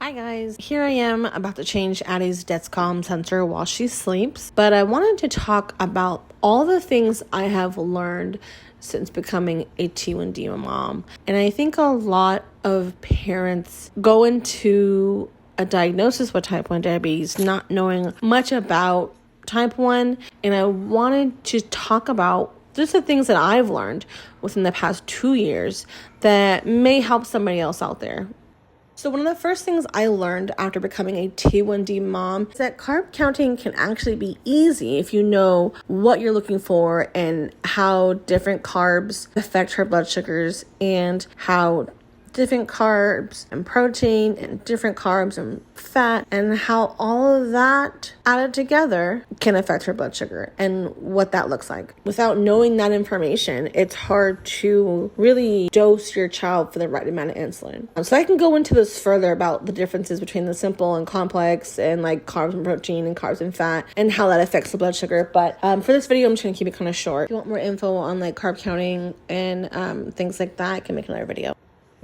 Hi guys, here I am about to change Addie's DEXCOM sensor while she sleeps, but I wanted to talk about all the things I have learned since becoming a T1D mom. And I think a lot of parents go into a diagnosis with type 1 diabetes not knowing much about type 1, and I wanted to talk about just the things that I've learned within the past 2 years that may help somebody else out there. So one of the first things I learned after becoming a T1D mom is that carb counting can actually be easy if you know what you're looking for and how different carbs affect her blood sugars and how different carbs and protein and different carbs and fat and how all of that added together can affect her blood sugar and what that looks like. Without knowing that information, it's hard to really dose your child for the right amount of insulin. So I can go into this further about the differences between the simple and complex and like carbs and protein and carbs and fat and how that affects the blood sugar. But for this video, I'm just going to keep it kind of short. If you want more info on like carb counting and things like that, I can make another video.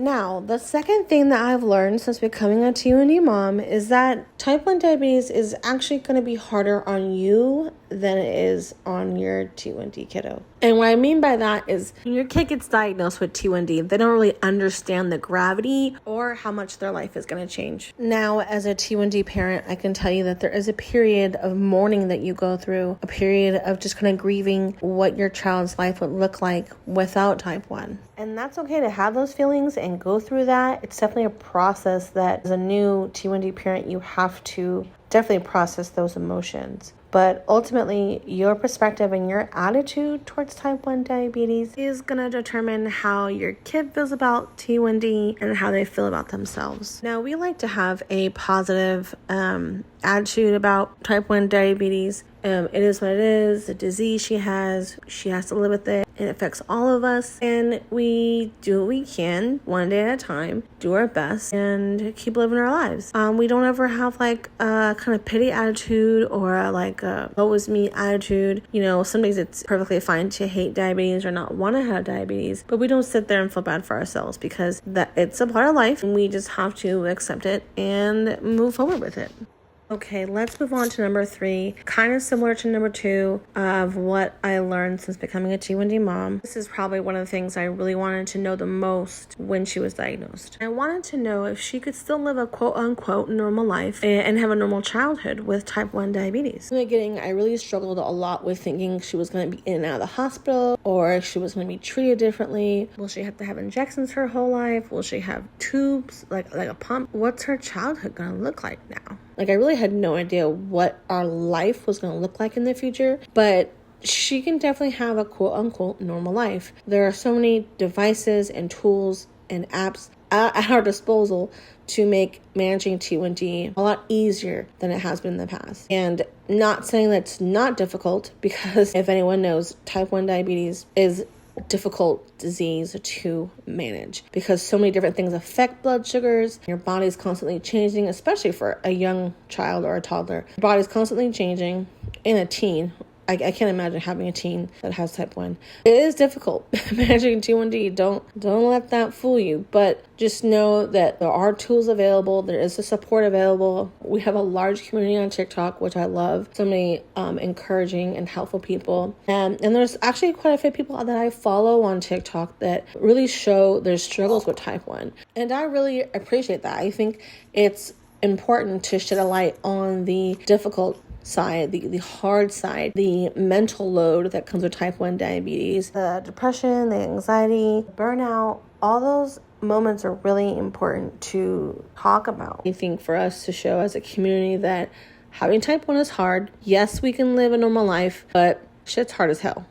Now, the second thing that I've learned since becoming a T1D mom is that type 1 diabetes is actually going to be harder on you than it is on your T1D kiddo. And what I mean by that is when your kid gets diagnosed with T1D, they don't really understand the gravity or how much their life is going to change. Now, as a T1D parent, I can tell you that there is a period of mourning that you go through, a period of just kind of grieving what your child's life would look like without type 1. And that's okay to have those feelings and go through that. It's definitely a process that as a new T1D parent, you have to definitely process those emotions. But ultimately, your perspective and your attitude towards type 1 diabetes is going to determine how your kid feels about T1D and how they feel about themselves. Now, we like to have a positive attitude about type 1 diabetes. It is what it is, the disease she has to live with it. It affects all of us, and we do what we can one day at a time, do our best, and keep living our lives. We don't ever have like a kind of pity attitude or like a woe is me attitude. You know, some days it's perfectly fine to hate diabetes or not want to have diabetes, but we don't sit there and feel bad for ourselves because that it's a part of life, and we just have to accept it and move forward with it. Okay, let's move on to number 3, kind of similar to number 2 of what I learned since becoming a T1D mom. This is probably one of the things I really wanted to know the most when she was diagnosed. I wanted to know if she could still live a quote-unquote normal life and have a normal childhood with type 1 diabetes. In the beginning, I really struggled a lot with thinking she was going to be in and out of the hospital or if she was going to be treated differently. Will she have to have injections her whole life? Will she have tubes, like a pump? What's her childhood going to look like now? Like, I really had no idea what our life was going to look like in the future, but she can definitely have a quote-unquote normal life. There are so many devices and tools and apps at our disposal to make managing T1D a lot easier than it has been in the past. And not saying that's not difficult, because if anyone knows, type 1 diabetes is difficult disease to manage because so many different things affect blood sugars. Your body's constantly changing, especially for a young child or a toddler. Your body's constantly changing. In a teen, I can't imagine having a teen that has type 1. It is difficult managing T1D. Don't let that fool you. But just know that there are tools available. There is the support available. We have a large community on TikTok, which I love. So many encouraging and helpful people. And there's actually quite a few people that I follow on TikTok that really show their struggles with type 1. And I really appreciate that. I think it's important to shed a light on the difficult side, the hard side, the mental load that comes with type 1 diabetes, the depression, the anxiety, burnout. All those moments are really important to talk about. I think for us to show as a community that having type 1 is hard. Yes, we can live a normal life, but shit's hard as hell.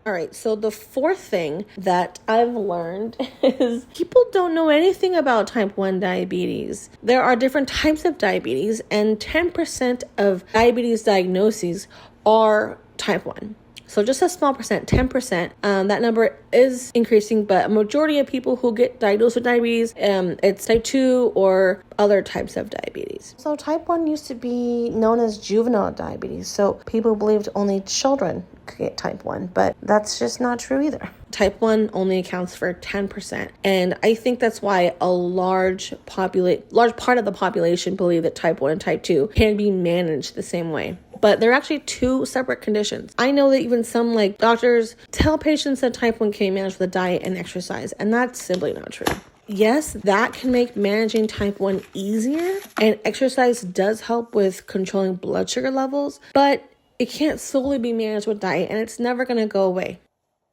All right, so the fourth thing that I've learned is people don't know anything about type 1 diabetes. There are different types of diabetes, and 10% of diabetes diagnoses are type 1. So just a small percent, 10%, that number is increasing, but a majority of people who get diagnosed with diabetes, it's type 2 or other types of diabetes. So type 1 used to be known as juvenile diabetes. So people believed only children get type 1, but that's just not true either. Type 1 only accounts for 10%. And I think that's why a large part of the population believe that type 1 and type 2 can be managed the same way. But they're actually two separate conditions. I know that even some doctors tell patients that type 1 can be managed with a diet and exercise, and that's simply not true. Yes, that can make managing type 1 easier, and exercise does help with controlling blood sugar levels, but it can't solely be managed with diet, and it's never going to go away.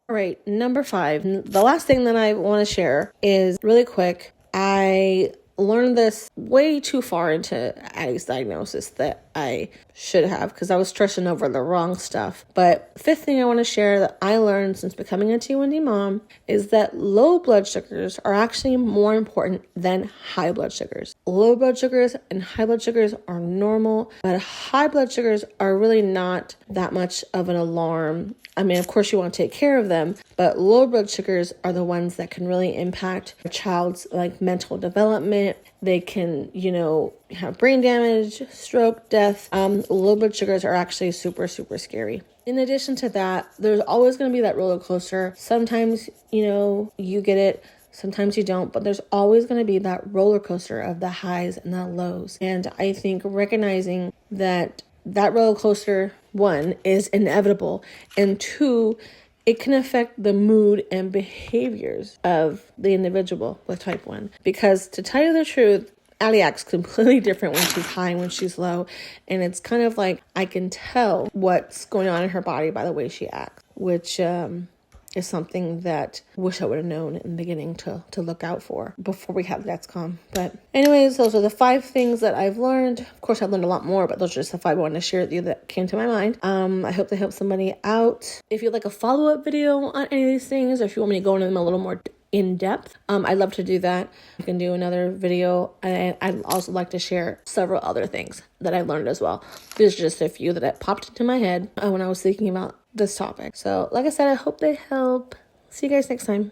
All right, number 5. The last thing that I want to share is really quick. I learned this way too far into Addie's diagnosis that I should have, because I was stressing over the wrong stuff. But 5th thing I want to share that I learned since becoming a T1D mom is that low blood sugars are actually more important than high blood sugars. Low blood sugars and high blood sugars are normal, but high blood sugars are really not that much of an alarm. I mean, of course, you want to take care of them, but low blood sugars are the ones that can really impact a child's mental development. They can, have brain damage, stroke, death. Low blood sugars are actually super, super scary. In addition to that, there's always going to be that roller coaster. Sometimes, you get it. Sometimes you don't, but there's always going to be that roller coaster of the highs and the lows. And I think recognizing that roller coaster, 1, is inevitable, and 2, it can affect the mood and behaviors of the individual with type 1. Because to tell you the truth, Addie acts completely different when she's high and when she's low. And it's kind of I can tell what's going on in her body by the way she acts, which is something that I wish I would have known in the beginning to look out for before we have the DEXCOM. But anyways, those are the 5 things that I've learned. Of course, I've learned a lot more, but those are just the 5 I wanted to share with you that came to my mind. I hope they help somebody out. If you'd like a follow-up video on any of these things, or if you want me to go into them a little more in depth, I'd love to do that. I can do another video, and I'd also like to share several other things that I learned as well. There's just a few that popped into my head when I was thinking about this topic. So like I said, I hope they help. See you guys next time.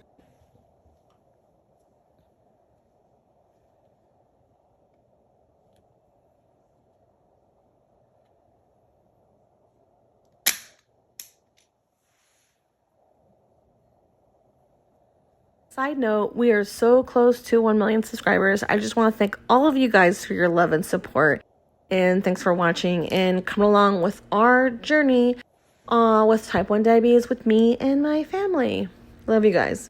Side note, we are so close to 1 million subscribers. I just want to thank all of you guys for your love and support. And thanks for watching and coming along with our journey with type 1 diabetes with me and my family. Love you guys.